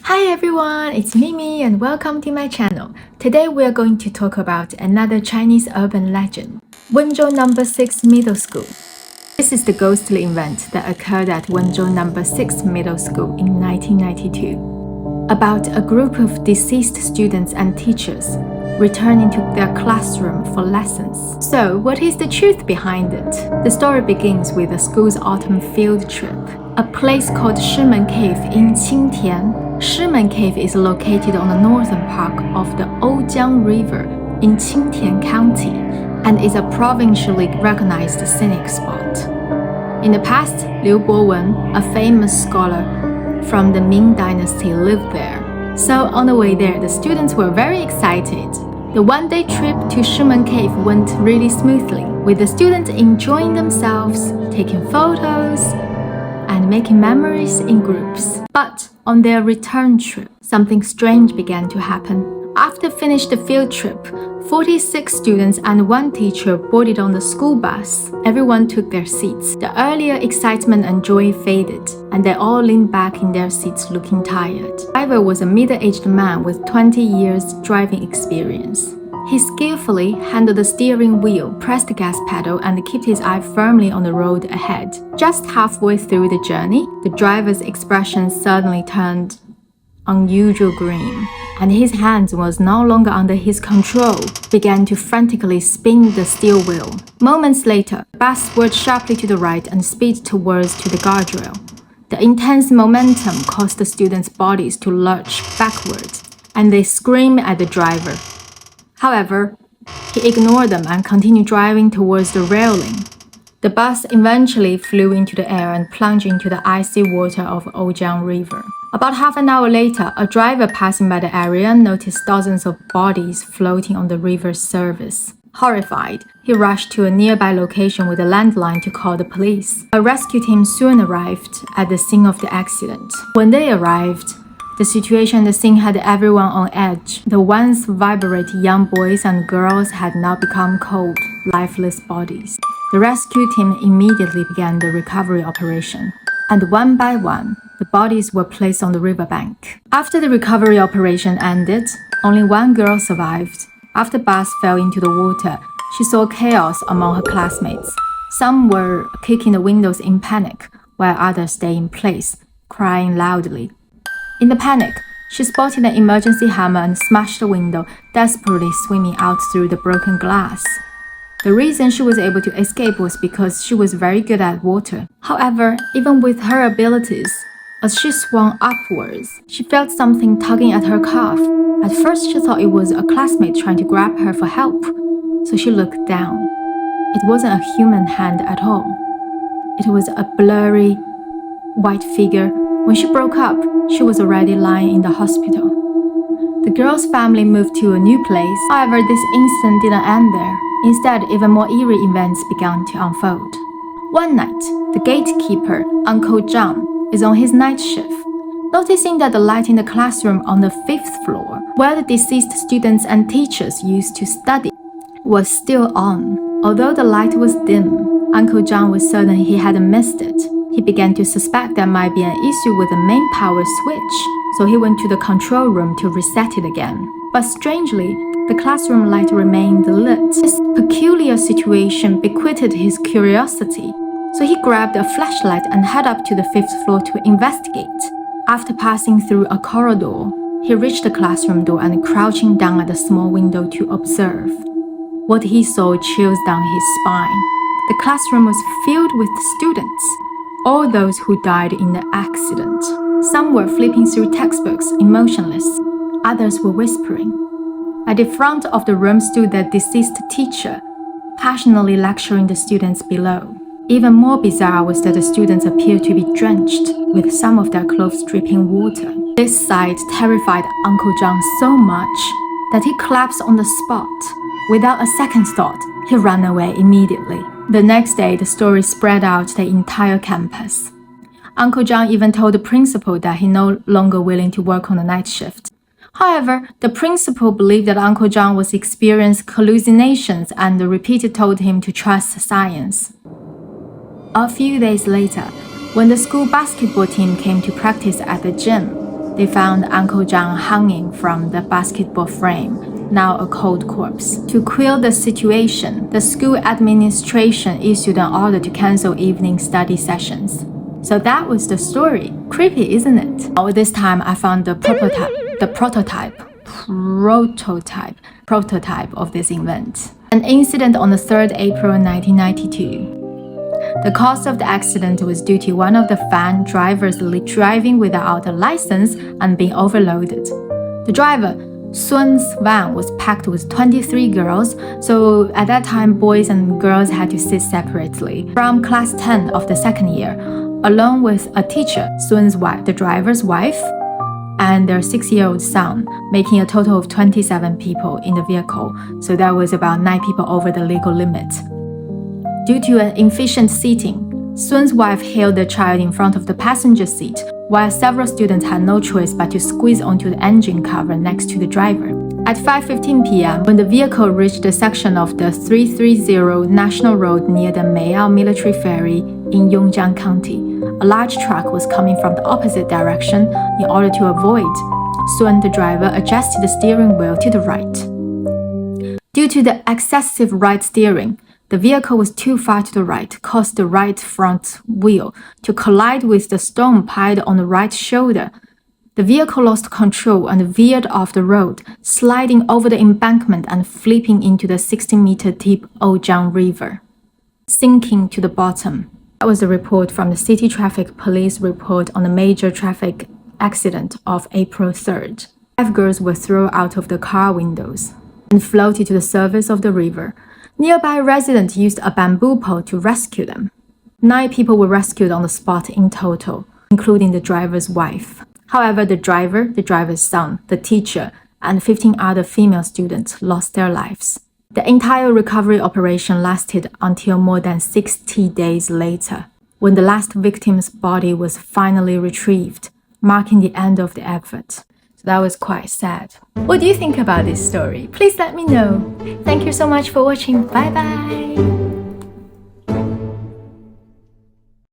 Hi everyone, it's Mimi and welcome to my channel. Today we are going to talk about another Chinese urban legend, Wenzhou No.6 Middle School. This is the ghostly event that occurred at Wenzhou No.6 Middle School in 1992. About a group of deceased students and teachers returning to their classroom for lessons. So, what is the truth behind it? The story begins with the school's autumn field trip. A place called Shimen Cave in Qingtian. Shimen Cave is located on the northern part of the Ojiang River in Qingtian County and is a provincially recognized scenic spot. In the past, Liu Bowen, a famous scholar from the Ming Dynasty, lived there. So on the way there, the students were very excited. The one-day trip to Shimen Cave went really smoothly, with the students enjoying themselves, taking photos, and making memories in groups. But on their return trip, something strange began to happen. After finished the field trip, 46 students and one teacher boarded on the school bus. Everyone took their seats. The earlier excitement and joy faded, and they all leaned back in their seats looking tired. The driver was a middle-aged man with 20 years driving experience. He skillfully handled the steering wheel, pressed the gas pedal, and kept his eye firmly on the road ahead. Just halfway through the journey, the driver's expression suddenly turned unusual green, and his hands was no longer under his control, began to frantically spin the steering wheel. Moments later, the bus swerved sharply to the right and sped towards the guardrail. The intense momentum caused the students' bodies to lurch backwards, and they screamed at the driver. However, he ignored them and continued driving towards the railing. The bus eventually flew into the air and plunged into the icy water of Ojiang River. About half an hour later, a driver passing by the area noticed dozens of bodies floating on the river's surface. Horrified, he rushed to a nearby location with a landline to call the police. A rescue team soon arrived at the scene of the accident. When they arrived, the situation at the scene had everyone on edge. The once vibrant young boys and girls had now become cold, lifeless bodies. The rescue team immediately began the recovery operation, and one by one, the bodies were placed on the riverbank. After the recovery operation ended, only one girl survived. After the bus fell into the water, she saw chaos among her classmates. Some were kicking the windows in panic, while others stayed in place, crying loudly. In the panic, she spotted an emergency hammer and smashed the window, desperately swimming out through the broken glass. The reason she was able to escape was because she was very good at water. However, even with her abilities, as she swung upwards, she felt something tugging at her calf. At first, she thought it was a classmate trying to grab her for help, so she looked down. It wasn't a human hand at all. It was a blurry, white figure. When she broke up, she was already lying in the hospital. The girl's family moved to a new place. However, this incident didn't end there. Instead, even more eerie events began to unfold. One night, the gatekeeper, Uncle Zhang, is on his night shift. Noticing that the light in the classroom on the 5th floor, where the deceased students and teachers used to study, was still on. Although the light was dim, Uncle Zhang was certain he hadn't missed it. He began to suspect there might be an issue with the main power switch, so he went to the control room to reset it again. But strangely, the classroom light remained lit. This peculiar situation piqued his curiosity, so he grabbed a flashlight and headed up to the 5th floor to investigate. After passing through a corridor, he reached the classroom door and crouching down at the small window to observe. What he saw chills down his spine. The classroom was filled with students, all those who died in the accident. Some were flipping through textbooks, emotionless. Others were whispering. At the front of the room stood the deceased teacher, passionately lecturing the students below. Even more bizarre was that the students appeared to be drenched, with some of their clothes dripping water. This sight terrified Uncle Zhang so much that he collapsed on the spot. Without a second thought, he ran away immediately. The next day, the story spread out the entire campus. Uncle Zhang even told the principal that he no longer willing to work on the night shift. However, the principal believed that Uncle Zhang was experiencing hallucinations and repeatedly told him to trust science. A few days later, when the school basketball team came to practice at the gym, they found Uncle Zhang hanging from the basketball frame, now a cold corpse. To quell the situation, the school administration issued an order to cancel evening study sessions. So that was the story. Creepy, isn't it? Oh, this time I found the prototype of this event. An incident on the 3rd April 1992. The cause of the accident was due to one of the van drivers driving without a license and being overloaded. The driver, Sun's van was packed with 23 girls, so at that time boys and girls had to sit separately. From class 10 of the second year, along with a teacher, Sun's wife, the driver's wife, and their 6-year-old son, making a total of 27 people in the vehicle, so that was about 9 people over the legal limit. Due to an inefficient seating, Sun's wife held the child in front of the passenger seat, while several students had no choice but to squeeze onto the engine cover next to the driver. At 5:15 p.m., when the vehicle reached the section of the 330 National Road near the Meiyao Military Ferry in Yongjiang County, a large truck was coming from the opposite direction. In order to avoid, Sun, the driver, adjusted the steering wheel to the right. Due to the excessive right steering, the vehicle was too far to the right, caused the right front wheel to collide with the stone piled on the right shoulder. The vehicle lost control and veered off the road, sliding over the embankment and flipping into the 60-meter deep Ojiang River, sinking to the bottom. That was a report from the City Traffic Police report on the major traffic accident of April 3rd. 5 girls were thrown out of the car windows and floated to the surface of the river. Nearby residents used a bamboo pole to rescue them. 9 people were rescued on the spot in total, including the driver's wife. However, the driver, the driver's son, the teacher, and 15 other female students lost their lives. The entire recovery operation lasted until more than 60 days later, when the last victim's body was finally retrieved, marking the end of the effort. That was quite sad. What do you think about this story? Please let me know. Thank you so much for watching. Bye bye!